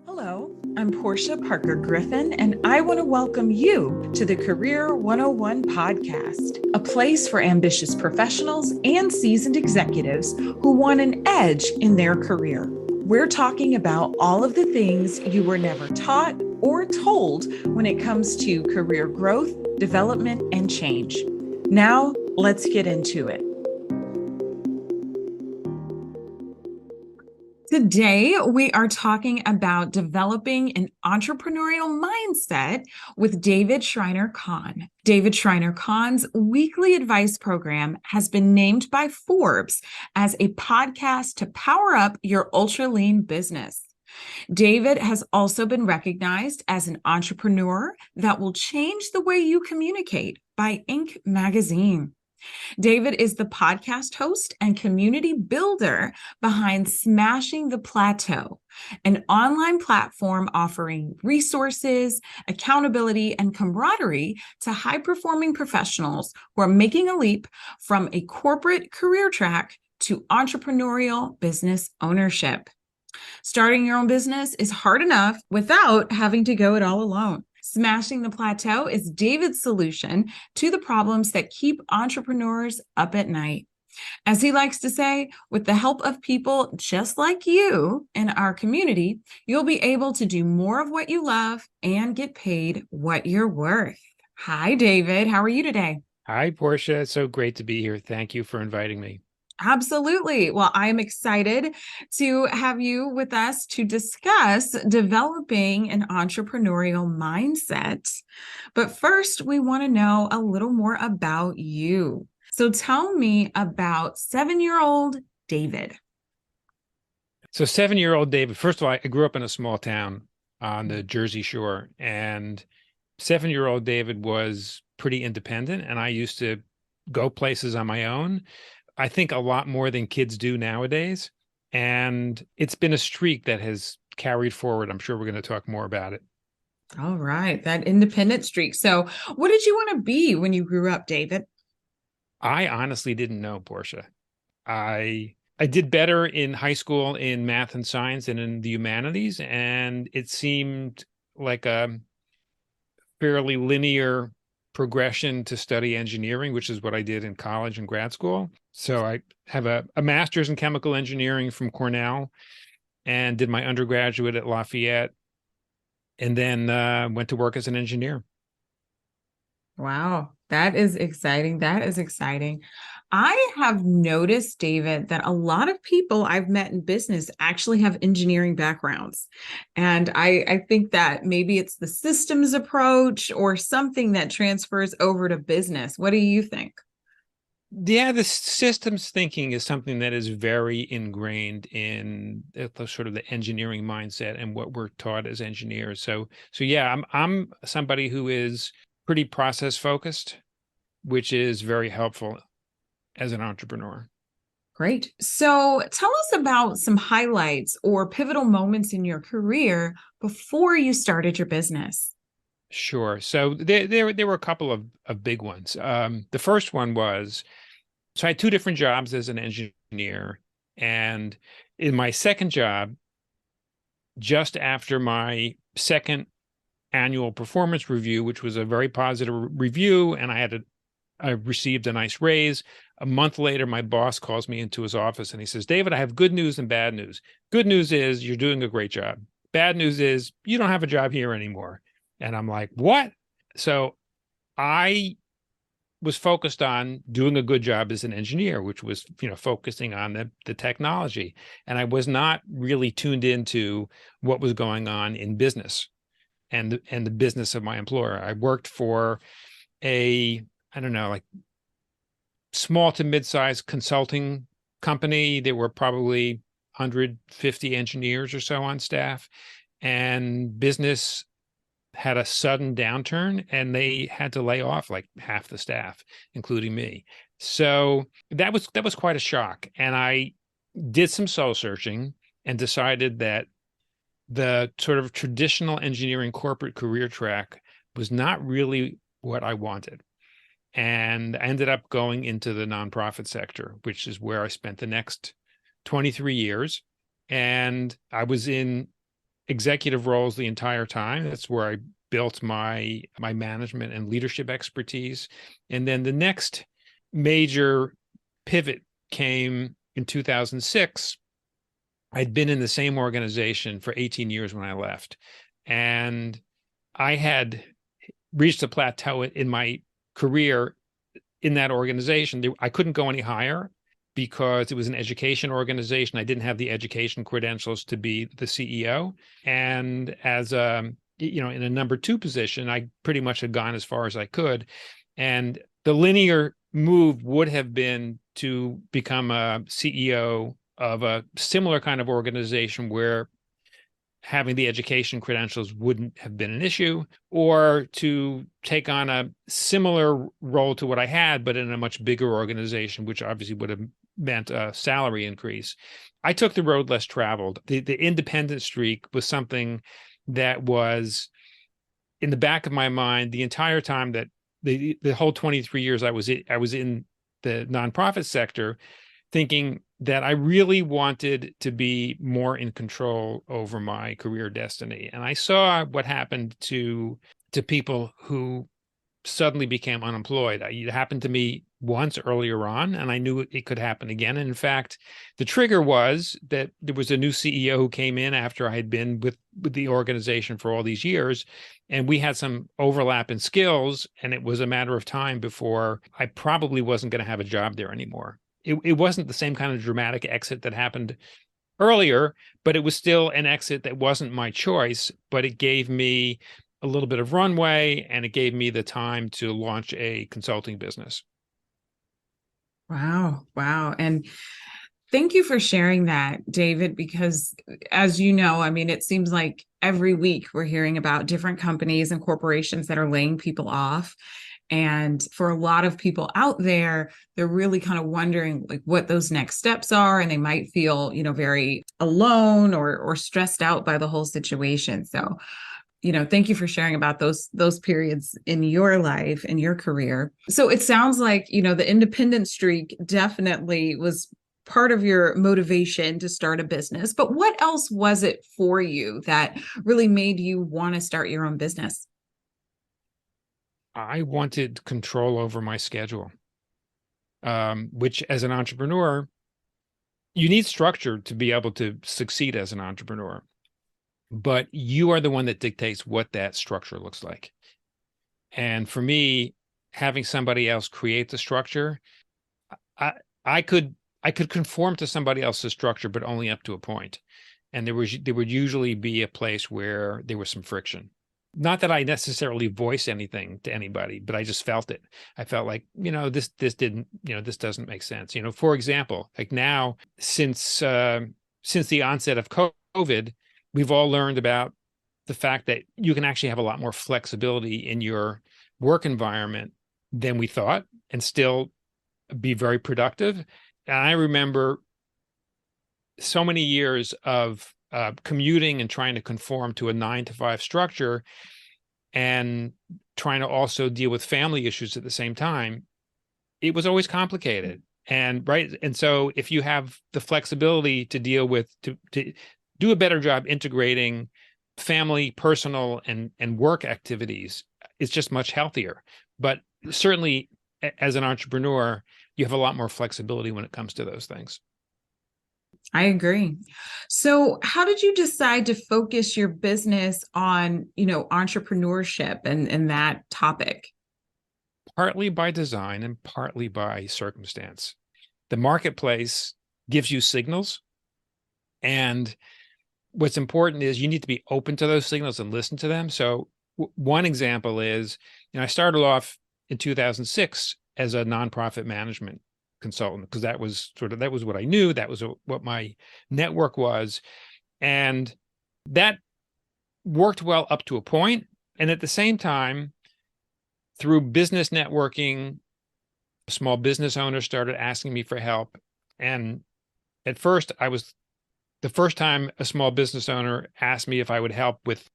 Hello, I'm Porschia Parker Griffin, and I want to welcome you to the Career 101 podcast, a place for ambitious professionals and seasoned executives who want an edge in their career. We're talking about all of the things you were never taught or told when it comes to career growth, development, and change. Now, let's get into it. Today, we are talking about developing an entrepreneurial mindset with David Shriner-Cahn. David Shriner-Cahn's weekly advice program has been named by Forbes as a podcast to power up your ultra lean business. David has also been recognized as an entrepreneur that will change the way you communicate by Inc. magazine. David is the podcast host and community builder behind Smashing the Plateau, an online platform offering resources, accountability, and camaraderie to high-performing professionals who are making a leap from a corporate career track to entrepreneurial business ownership. Starting your own business is hard enough without having to go it all alone. Smashing the Plateau is David's solution to the problems that keep entrepreneurs up at night. As he likes to say, with the help of people just like you in our community, you'll be able to do more of what you love and get paid what you're worth. Hi, David. How are you today? Hi, Portia. It's so great to be here. Thank you for inviting me. Absolutely. Well, I am excited to have you with us to discuss developing an entrepreneurial mindset. But first, we want to know a little more about you. So tell me about 7-year-old David. So 7-year-old David, first of all, I grew up in a small town on the Jersey Shore, and 7-year-old David was pretty independent, and I used to go places on my own. I think a lot more than kids do nowadays. And it's been a streak that has carried forward. I'm sure we're going to talk more about it. All right, that independent streak. So what did you want to be when you grew up, David? I honestly didn't know, Portia. I did better in high school in math and science and in the humanities, and it seemed like a fairly linear progression to study engineering, which is what I did in college and grad school. So I have a master's in chemical engineering from Cornell and did my undergraduate at Lafayette, and then went to work as an engineer. Wow, that is exciting. That is exciting. I have noticed, David, that a lot of people I've met in business actually have engineering backgrounds. And I think that maybe it's the systems approach or something that transfers over to business. What do you think? Yeah, the systems thinking is something that is very ingrained in the sort of the engineering mindset and what we're taught as engineers. So yeah, I'm somebody who is pretty process focused, which is very helpful as an entrepreneur. Great. So tell us about some highlights or pivotal moments in your career before you started your business. Sure. So there were a couple of big ones. The first one was, so I had two different jobs as an engineer. And in my second job, just after my second annual performance review, which was a very positive review, and I received a nice raise. A month later, my boss calls me into his office and he says, David, I have good news and bad news. Good news is you're doing a great job. Bad news is you don't have a job here anymore. And I'm like, what? So I was focused on doing a good job as an engineer, which was, focusing on the technology. And I was not really tuned into what was going on in business and the business of my employer. I worked for I don't know, like small to mid-sized consulting company. There were probably 150 engineers or so on staff, and business had a sudden downturn and they had to lay off like half the staff, including me. So that was quite a shock. And I did some soul searching and decided that the sort of traditional engineering corporate career track was not really what I wanted. And I ended up going into the nonprofit sector, which is where I spent the next 23 years. And I was in executive roles the entire time. That's where I built my management and leadership expertise. And then the next major pivot came in 2006. I'd been in the same organization for 18 years when I left. And I had reached a plateau in my career in that organization. I couldn't go any higher because it was an education organization. I didn't have the education credentials to be the CEO. And as in a number two position, I pretty much had gone as far as I could. And the linear move would have been to become a CEO of a similar kind of organization where having the education credentials wouldn't have been an issue, or to take on a similar role to what I had, but in a much bigger organization, which obviously would have meant a salary increase. I took the road less traveled. The independent streak was something that was in the back of my mind the entire time, that the whole 23 years I was in the nonprofit sector, thinking that I really wanted to be more in control over my career destiny. And I saw what happened to people who suddenly became unemployed. It happened to me once earlier on, and I knew it could happen again. And in fact, the trigger was that there was a new CEO who came in after I had been with the organization for all these years, and we had some overlap in skills, and it was a matter of time before I probably wasn't going to have a job there anymore. It wasn't the same kind of dramatic exit that happened earlier, but it was still an exit that wasn't my choice, but it gave me a little bit of runway, and it gave me the time to launch a consulting business. Wow. Wow. And thank you for sharing that, David, because as you know, I mean, it seems like every week we're hearing about different companies and corporations that are laying people off. And for a lot of people out there, they're really kind of wondering like what those next steps are, and they might feel, very alone or stressed out by the whole situation. So, thank you for sharing about those periods in your life and your career. So it sounds like, the independent streak definitely was part of your motivation to start a business. But what else was it for you that really made you want to start your own business? I wanted control over my schedule, which as an entrepreneur, you need structure to be able to succeed as an entrepreneur. But you are the one that dictates what that structure looks like. And for me, having somebody else create the structure, I could conform to somebody else's structure, but only up to a point. And there would usually be a place where there was some friction. Not that I necessarily voice anything to anybody, but I just felt it. I felt like, this doesn't make sense. For example, like now, since the onset of COVID, we've all learned about the fact that you can actually have a lot more flexibility in your work environment than we thought, and still be very productive. And I remember so many years of commuting and trying to conform to a 9-to-5 structure, and trying to also deal with family issues at the same time. It was always complicated. And so if you have the flexibility to deal with, to do a better job integrating family, personal, and work activities, it's just much healthier. But certainly as an entrepreneur, you have a lot more flexibility when it comes to those things. I agree. So how did you decide to focus your business on, entrepreneurship and that topic? Partly by design and partly by circumstance. The marketplace gives you signals, and what's important is you need to be open to those signals and listen to them. So one example is, I started off in 2006 as a nonprofit management consultant, because that was what I knew. That was what my network was. And that worked well up to a point. And at the same time, through business networking, small business owners started asking me for help. And at first, the first time a small business owner asked me if I would help with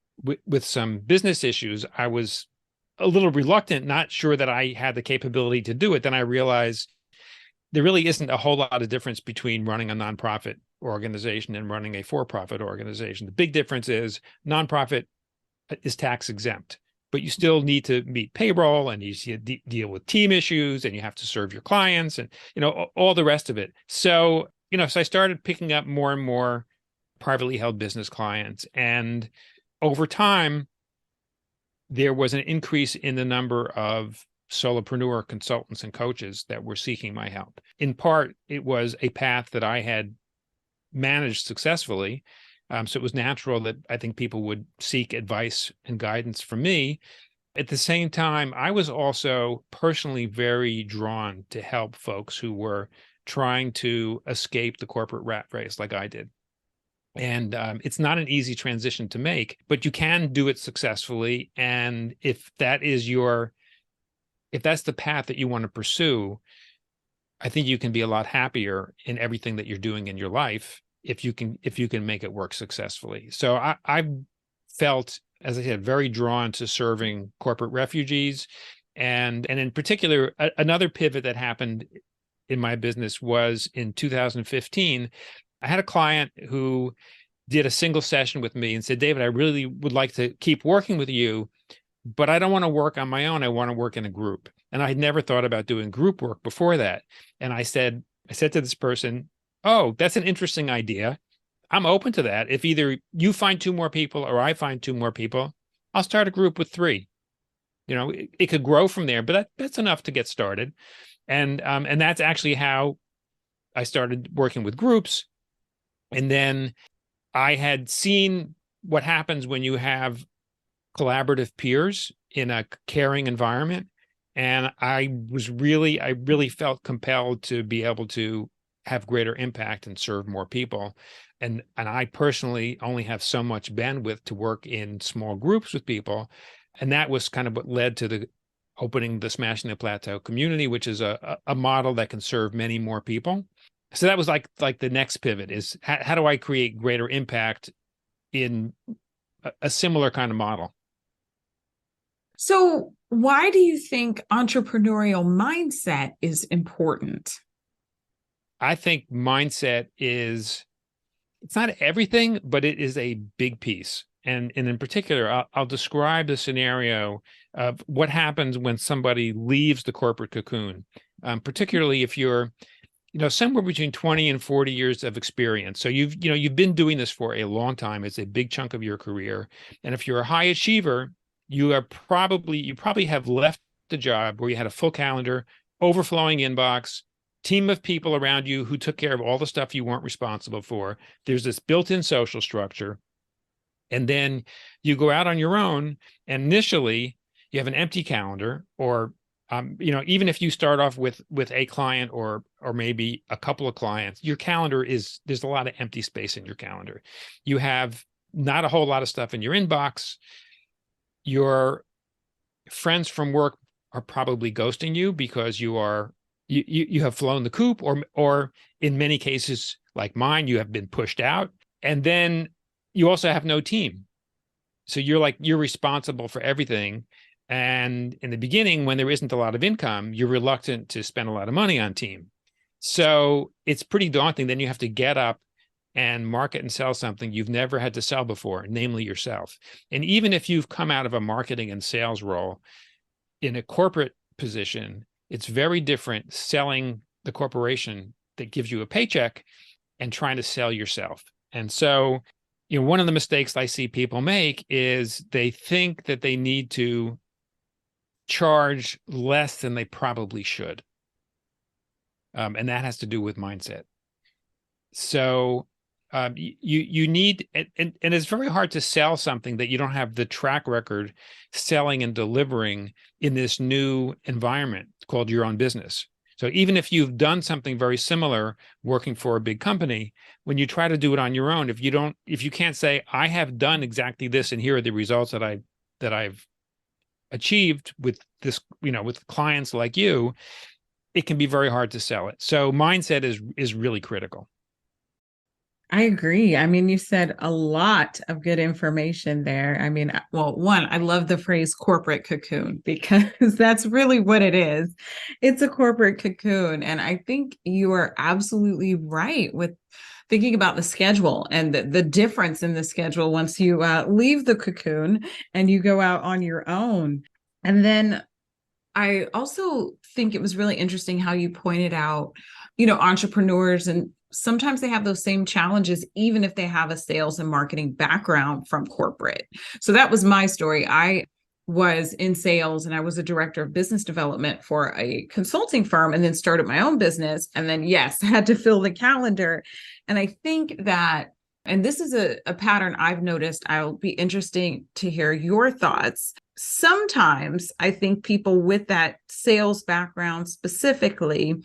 some business issues, I was a little reluctant, not sure that I had the capability to do it. Then I realized there really isn't a whole lot of difference between running a nonprofit organization and running a for-profit organization. The big difference is nonprofit is tax exempt, but you still need to meet payroll and you deal with team issues and you have to serve your clients and, all the rest of it. So, so I started picking up more and more privately held business clients. And over time, there was an increase in the number of solopreneur consultants and coaches that were seeking my help. In part, it was a path that I had managed successfully. So it was natural that I think people would seek advice and guidance from me. At the same time, I was also personally very drawn to help folks who were trying to escape the corporate rat race like I did. And it's not an easy transition to make, but you can do it successfully. And if that's the path that you want to pursue, I think you can be a lot happier in everything that you're doing in your life if you can make it work successfully. So I felt, as I said, very drawn to serving corporate refugees. And in particular, another pivot that happened in my business was in 2015. I had a client who did a single session with me and said, David, I really would like to keep working with you, but I don't want to work on my own. I want to work in a group. And I had never thought about doing group work before that. And I said to this person, oh, that's an interesting idea. I'm open to that. If either you find 2 more people or I find 2 more people, I'll start a group with 3. It could grow from there, but that's enough to get started. And that's actually how I started working with groups. And then I had seen what happens when you have collaborative peers in a caring environment. And I really felt compelled to be able to have greater impact and serve more people. And I personally only have so much bandwidth to work in small groups with people. And that was kind of what led to the opening the Smashing the Plateau community, which is a model that can serve many more people. So that was like the next pivot is how do I create greater impact in a similar kind of model? So why do you think entrepreneurial mindset is important? I think mindset it's not everything, but it is a big piece. And in particular, I'll describe the scenario of what happens when somebody leaves the corporate cocoon, particularly if you're somewhere between 20 and 40 years of experience. So you've been doing this for a long time. It's a big chunk of your career. And if you're a high achiever, you probably have left the job where you had a full calendar, overflowing inbox, team of people around you who took care of all the stuff you weren't responsible for. There's this built-in social structure. And then you go out on your own, and initially you have an empty calendar, or even if you start off with a client or maybe a couple of clients, your calendar there's a lot of empty space in your calendar. You have not a whole lot of stuff in your inbox. Your friends from work are probably ghosting you because you have flown the coop, or in many cases like mine, you have been pushed out. And then you also have no team. So you're responsible for everything. And in the beginning, when there isn't a lot of income, you're reluctant to spend a lot of money on team. So it's pretty daunting. Then you have to get up and market and sell something you've never had to sell before, namely yourself. And even if you've come out of a marketing and sales role in a corporate position, it's very different selling the corporation that gives you a paycheck and trying to sell yourself. And so, one of the mistakes I see people make is they think that they need to charge less than they probably should. And that has to do with mindset. So you need, and it's very hard to sell something that you don't have the track record selling and delivering in this new environment called your own business. So even if you've done something very similar working for a big company, when you try to do it on your own, if you can't say, I have done exactly this and here are the results that I've achieved with this, with clients like you, it can be very hard to sell it. So mindset is really critical. I agree. I mean, you said a lot of good information there. I mean, well, one, I love the phrase corporate cocoon because that's really what it is. It's a corporate cocoon. And I think you are absolutely right with thinking about the schedule and the difference in the schedule once you leave the cocoon and you go out on your own. And then I also think it was really interesting how you pointed out, entrepreneurs, and sometimes they have those same challenges, even if they have a sales and marketing background from corporate. So that was my story. I was in sales and I was a director of business development for a consulting firm, and then started my own business. And then, yes, had to fill the calendar. And I think that, and this is a pattern I've noticed, I'll be interesting to hear your thoughts. Sometimes I think people with that sales background specifically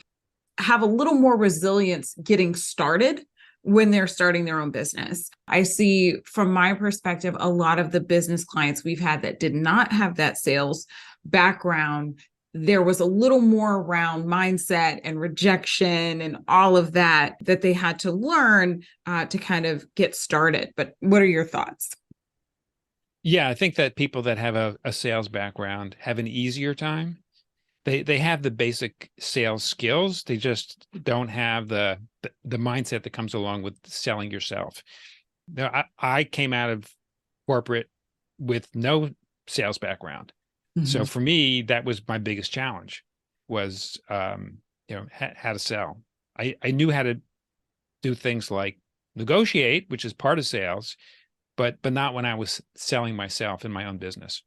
have a little more resilience getting started when they're starting their own business. I see from my perspective, a lot of the business clients we've had that did not have that sales background, there was a little more around mindset and rejection and all of that they had to learn to kind of get started. But what are your thoughts? Yeah, I think that people that have a sales background have an easier time. They have the basic sales skills. They just don't have the mindset that comes along with selling yourself. Now, I came out of corporate with no sales background. So for me, that was my biggest challenge was, how to sell. I knew how to do things like negotiate, which is part of sales, but not when I was selling myself in my own business.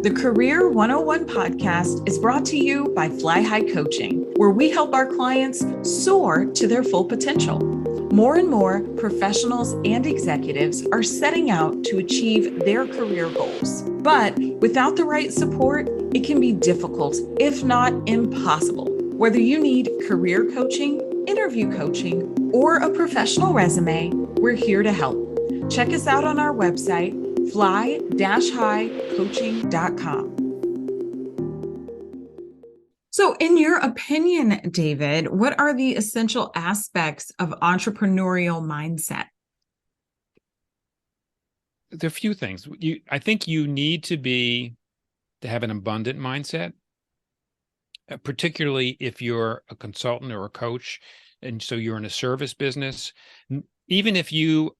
The Career 101 podcast is brought to you by Fly High Coaching, where we help our clients soar to their full potential. More and more professionals and executives are setting out to achieve their career goals. But without the right support, it can be difficult, if not impossible. Whether you need career coaching, interview coaching, or a professional resume, we're here to help. Check us out on our website, fly-highcoaching.com. So in your opinion, David, what are the essential aspects of entrepreneurial mindset? There are a few things. I think you need to have an abundant mindset, particularly if you're a consultant or a coach, and so you're in a service business. Even if you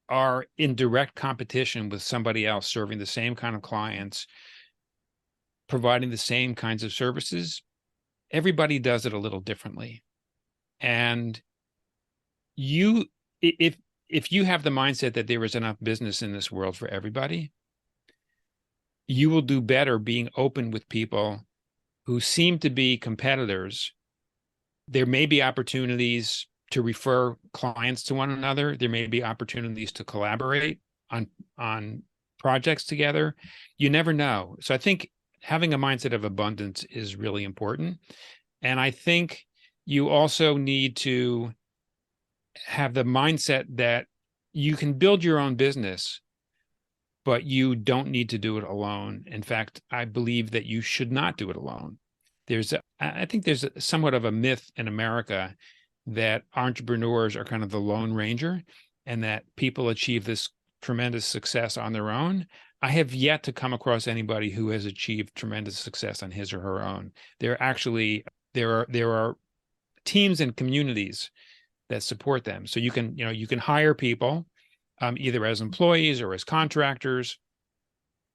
are in direct competition with somebody else serving the same kind of clients, providing the same kinds of services, everybody does it a little differently. And if you have the mindset that there is enough business in this world for everybody, you will do better being open with people who seem to be competitors. There may be opportunities to refer clients to one another. There may be opportunities to collaborate on projects together. You never know. So I think having a mindset of abundance is really important. And I think you also need to have the mindset that you can build your own business, but you don't need to do it alone. In fact, I believe that you should not do it alone. I think there's somewhat of a myth in America that entrepreneurs are kind of the Lone Ranger and that people achieve this tremendous success on their own. I have yet to come across anybody who has achieved tremendous success on his or her own. There are teams and communities that support them. So you can hire people either as employees or as contractors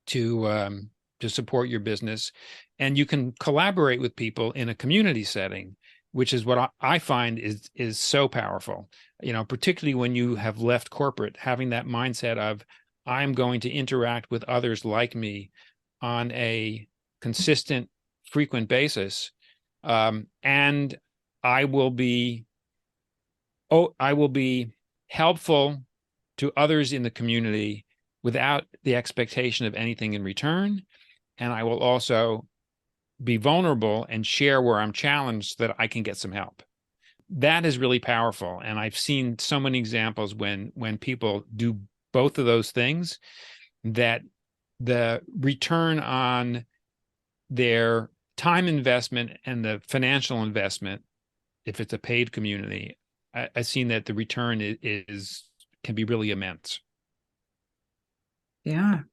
to support your business, and you can collaborate with people in a community setting, which is what I find is so powerful. Particularly when you have left corporate, having that mindset of I'm going to interact with others like me on a consistent, frequent basis, and I will be helpful to others in the community without the expectation of anything in return. And I will also be vulnerable and share where I'm challenged so that I can get some help. That is really powerful. And I've seen so many examples when people do both of those things, that the return on their time investment and the financial investment, if it's a paid community, I've seen that the return can be really immense. Yeah,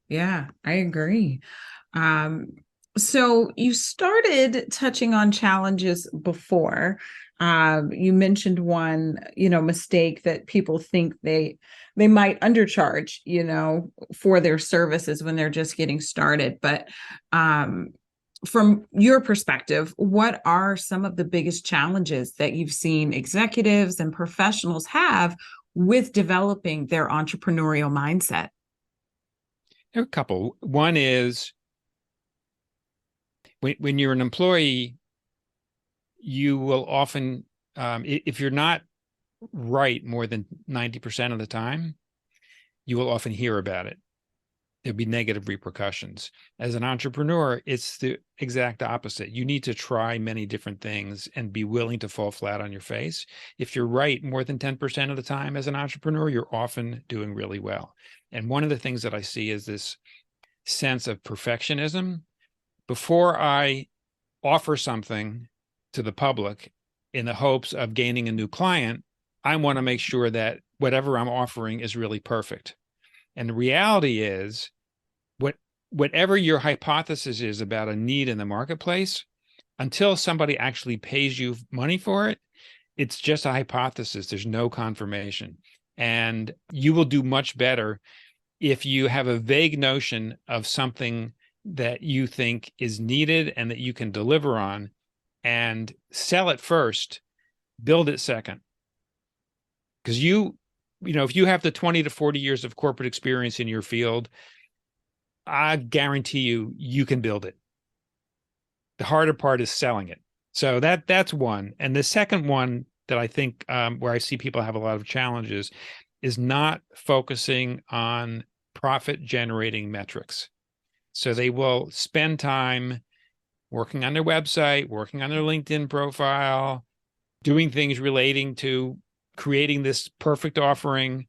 I agree. So you started touching on challenges before. You mentioned one, mistake that people think they might undercharge, for their services when they're just getting started. But from your perspective, what are some of the biggest challenges that you've seen executives and professionals have with developing their entrepreneurial mindset? There are a couple. One is when you're an employee, you will often, if you're not right more than 90% of the time, you will often hear about it. There'll be negative repercussions. As an entrepreneur, it's the exact opposite. You need to try many different things and be willing to fall flat on your face. If you're right more than 10% of the time as an entrepreneur, you're often doing really well. And one of the things that I see is this sense of perfectionism. Before I offer something to the public in the hopes of gaining a new client, I want to make sure that whatever I'm offering is really perfect. And the reality is, whatever your hypothesis is about a need in the marketplace, until somebody actually pays you money for it, it's just a hypothesis. There's no confirmation. And you will do much better if you have a vague notion of something that you think is needed and that you can deliver on, and sell it first, build it second. Because if you have the 20 to 40 years of corporate experience in your field, I guarantee you can build it. The harder part is selling it. So that's one. And the second one that I think where I see people have a lot of challenges is not focusing on profit generating metrics. So they will spend time working on their website, working on their LinkedIn profile, doing things relating to creating this perfect offering.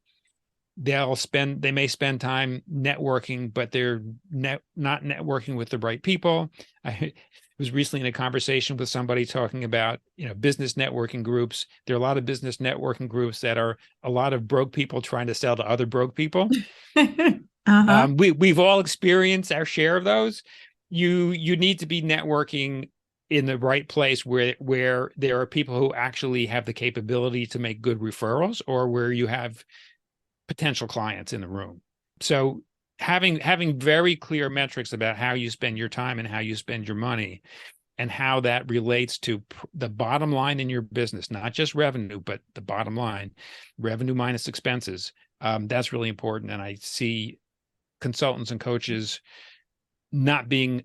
They may spend time networking, but they're not networking with the right people. I was recently in a conversation with somebody talking about, business networking groups. There are a lot of business networking groups that are a lot of broke people trying to sell to other broke people. Uh-huh. We've all experienced our share of those. You need to be networking in the right place where there are people who actually have the capability to make good referrals, or where you have potential clients in the room. So having very clear metrics about how you spend your time and how you spend your money, and how that relates to the bottom line in your business, not just revenue, but the bottom line, revenue minus expenses. That's really important. And I see consultants and coaches not being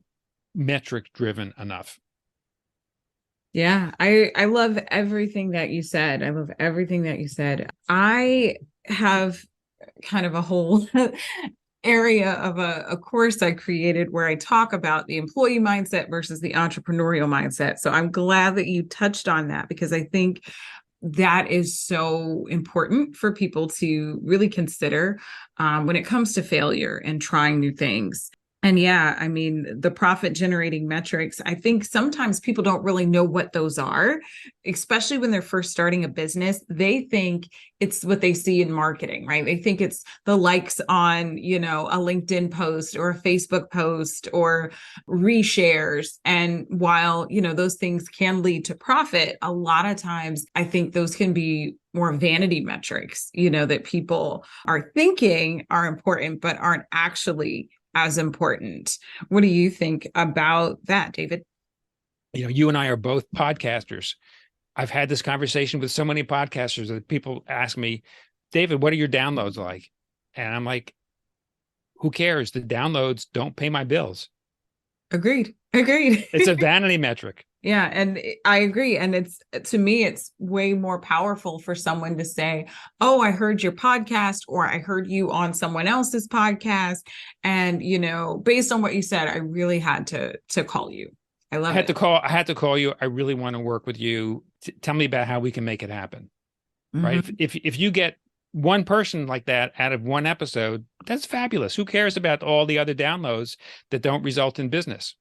metric driven enough. Yeah, I love everything that you said. I love everything that you said. I have kind of a whole area of a course I created where I talk about the employee mindset versus the entrepreneurial mindset. So I'm glad that you touched on that, because I think that is so important for people to really consider when it comes to failure and trying new things. And yeah, I mean, the profit generating metrics, I think sometimes people don't really know what those are, especially when they're first starting a business. They think it's what they see in marketing, right? They think it's the likes on, a LinkedIn post or a Facebook post or reshares. And while, those things can lead to profit, a lot of times I think those can be more vanity metrics, that people are thinking are important, but aren't actually as important. What do you think about that, David? You and I are both podcasters. I've had this conversation with so many podcasters that people ask me, David, what are your downloads like? And I'm like, who cares? The downloads don't pay my bills. Agreed. It's a vanity metric. Yeah, and I agree. And to me, it's way more powerful for someone to say, oh, I heard your podcast, or I heard you on someone else's podcast. And, based on what you said, I really had to call you. I love it. I had to call you. I really want to work with you. Tell me about how we can make it happen. Mm-hmm. Right. If you get one person like that out of one episode, that's fabulous. Who cares about all the other downloads that don't result in business?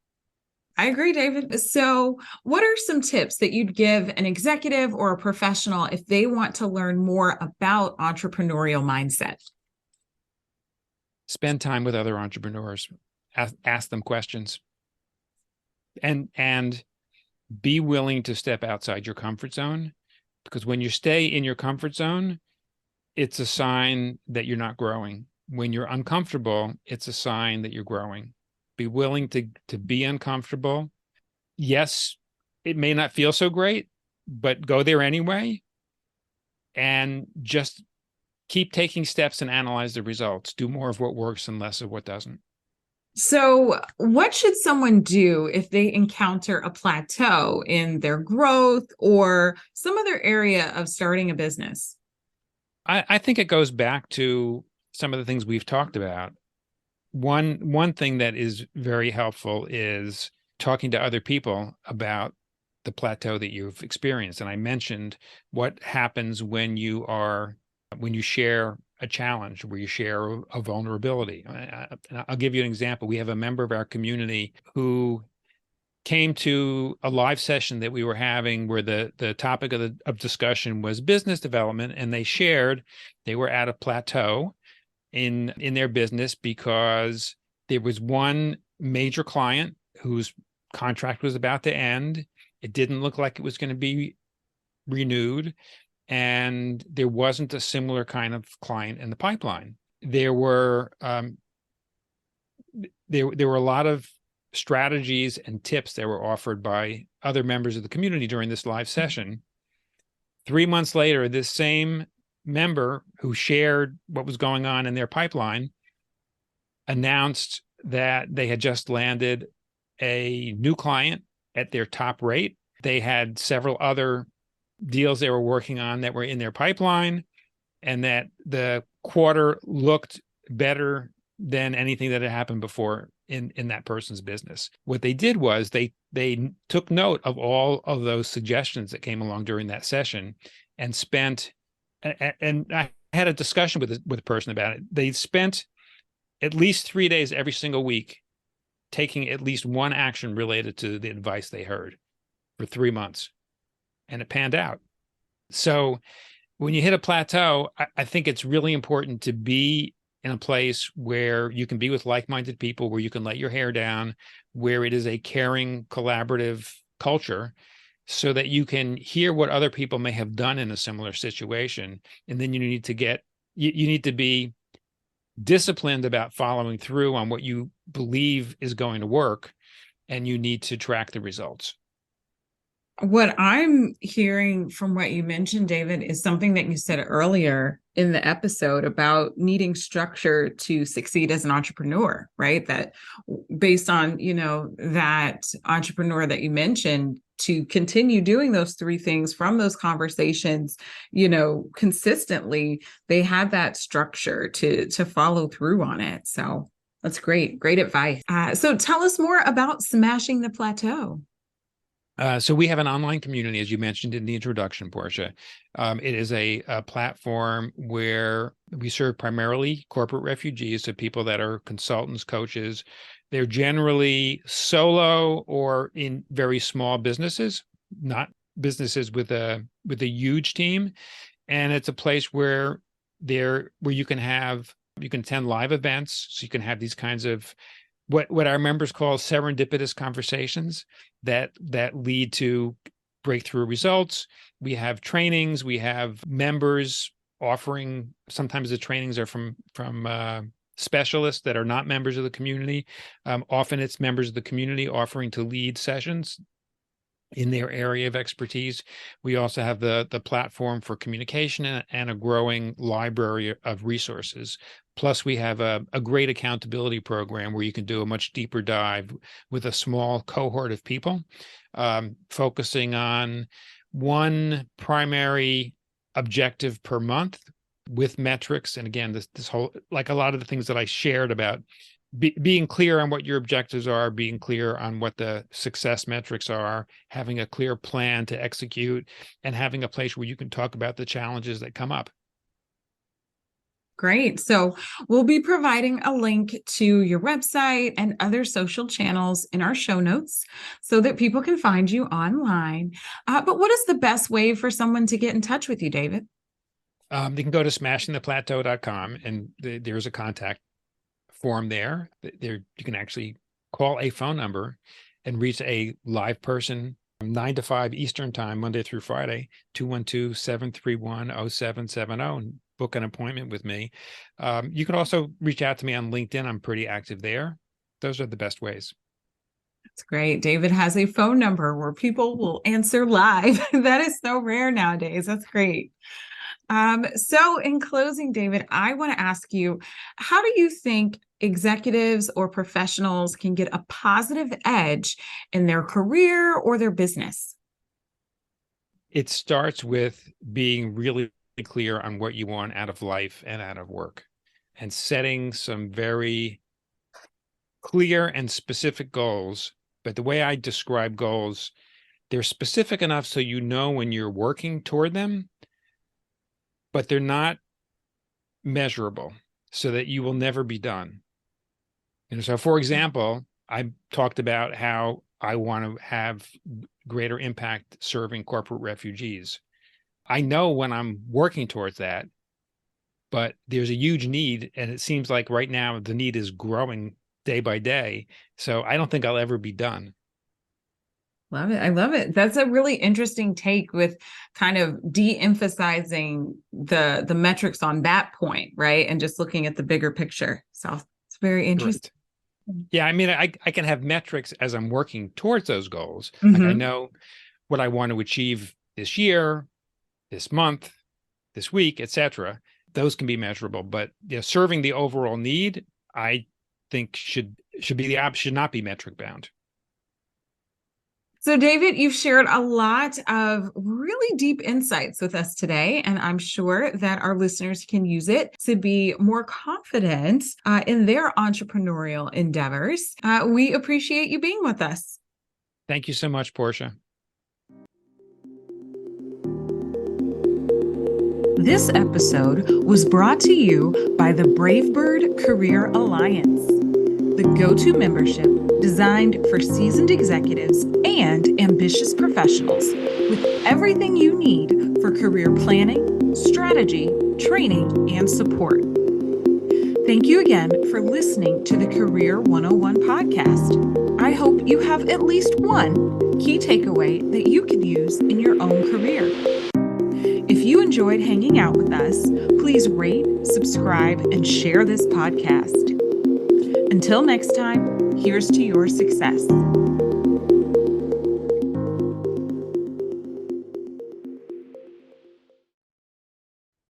I agree, David. So, what are some tips that you'd give an executive or a professional if they want to learn more about entrepreneurial mindset? Spend time with other entrepreneurs. Ask them questions. And be willing to step outside your comfort zone, because when you stay in your comfort zone, it's a sign that you're not growing. When you're uncomfortable, it's a sign that you're growing. Be willing to be uncomfortable. Yes, it may not feel so great, but go there anyway, and just keep taking steps and analyze the results. Do more of what works and less of what doesn't. So, what should someone do if they encounter a plateau in their growth or some other area of starting a business? I think it goes back to some of the things we've talked about. One thing that is very helpful is talking to other people about the plateau that you've experienced. And I mentioned what happens when you share a challenge, where you share a vulnerability. I'll give you an example. We have a member of our community who came to a live session that we were having where the topic of discussion was business development, and they shared they were at a plateau in their business because there was one major client whose contract was about to end. It didn't look like it was going to be renewed, and there wasn't a similar kind of client in the pipeline. There were a lot of strategies and tips that were offered by other members of the community during this live session. 3 months later, this same member who shared what was going on in their pipeline announced that they had just landed a new client at their top rate. They had several other deals they were working on that were in their pipeline, and that the quarter looked better than anything that had happened before in that person's business. What they did was they took note of all of those suggestions that came along during that session, and I had a discussion with a person about it. They spent at least 3 days every single week taking at least one action related to the advice they heard for 3 months, and it panned out. So when you hit a plateau, I think it's really important to be in a place where you can be with like-minded people, where you can let your hair down, where it is a caring, collaborative culture, so that you can hear what other people may have done in a similar situation. And then you need to be disciplined about following through on what you believe is going to work, and you need to track the results. What I'm hearing from what you mentioned, David, is something that you said earlier in the episode about needing structure to succeed as an entrepreneur, right? That based on, that entrepreneur that you mentioned, to continue doing those three things from those conversations, consistently, they had that structure to follow through on it. So that's great. Great advice. So tell us more about Smashing the Plateau. So we have an online community, as you mentioned in the introduction, Porschia. It is a platform where we serve primarily corporate refugees, so people that are consultants, coaches. They're generally solo or in very small businesses, not businesses with a huge team. And it's a place where you can attend live events, so you can have these kinds of what our members call serendipitous conversations that lead to breakthrough results. We have trainings. We have members offering. Sometimes the trainings are from specialists that are not members of the community. Often it's members of the community offering to lead sessions in their area of expertise. We also have the platform for communication and a growing library of resources. Plus, we have a great accountability program where you can do a much deeper dive with a small cohort of people, focusing on one primary objective per month with metrics. And again, this whole, like a lot of the things that I shared about being clear on what your objectives are, being clear on what the success metrics are, having a clear plan to execute, and having a place where you can talk about the challenges that come up. Great. So we'll be providing a link to your website and other social channels in our show notes so that people can find you online. But what is the best way for someone to get in touch with you, David? They can go to smashingtheplateau.com, and there's a contact form there. You can actually call a phone number and reach a live person 9 to 5 Eastern time, Monday through Friday, 212-731-0770, and book an appointment with me. You can also reach out to me on LinkedIn. I'm pretty active there. Those are the best ways. That's great. David has a phone number where people will answer live. That is so rare nowadays. That's great. So in closing, David, I want to ask you, how do you think executives or professionals can get a positive edge in their career or their business? It starts with being really clear on what you want out of life and out of work, and setting some very clear and specific goals. But the way I describe goals, they're specific enough so you know when you're working toward them, but they're not measurable so that you will never be done. And so, for example, I talked about how I want to have greater impact serving corporate refugees. I know when I'm working towards that, but there's a huge need, and it seems like right now the need is growing day by day. So I don't think I'll ever be done. Love it. I love it. That's a really interesting take with kind of de-emphasizing the metrics on that point, right? And just looking at the bigger picture. So it's very interesting. Right. Yeah, I mean, I can have metrics as I'm working towards those goals. Mm-hmm. Like I know what I want to achieve this year, this month, this week, etc. Those can be measurable, but serving the overall need, I think should be the option, should not be metric bound. So, David, you've shared a lot of really deep insights with us today, and I'm sure that our listeners can use it to be more confident in their entrepreneurial endeavors. We appreciate you being with us. Thank you so much, Porschia. This episode was brought to you by the Bravebird Career Alliance, the go-to membership designed for seasoned executives and ambitious professionals with everything you need for career planning, strategy, training, and support. Thank you again for listening to the Career 101 podcast. I hope you have at least one key takeaway that you can use in your own career. If you enjoyed hanging out with us, please rate, subscribe, and share this podcast. Until next time, here's to your success.